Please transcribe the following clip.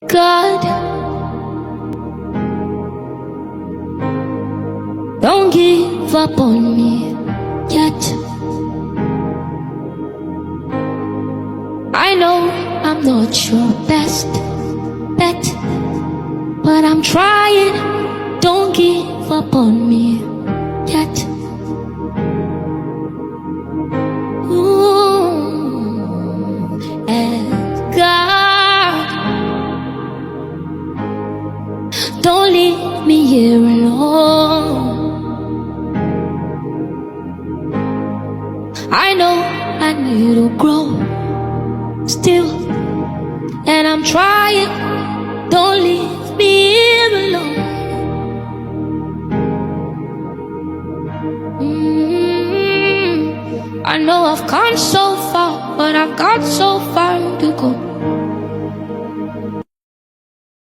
God, don't give up on me yet. I know I'm not your best bet, but I'm trying. Don't give up on me yet. Ooh, and God, don't leave me here alone. I know I need to grow still, and I'm trying. Don't leave me here alone. I know I've come so far, but I've got so far to go.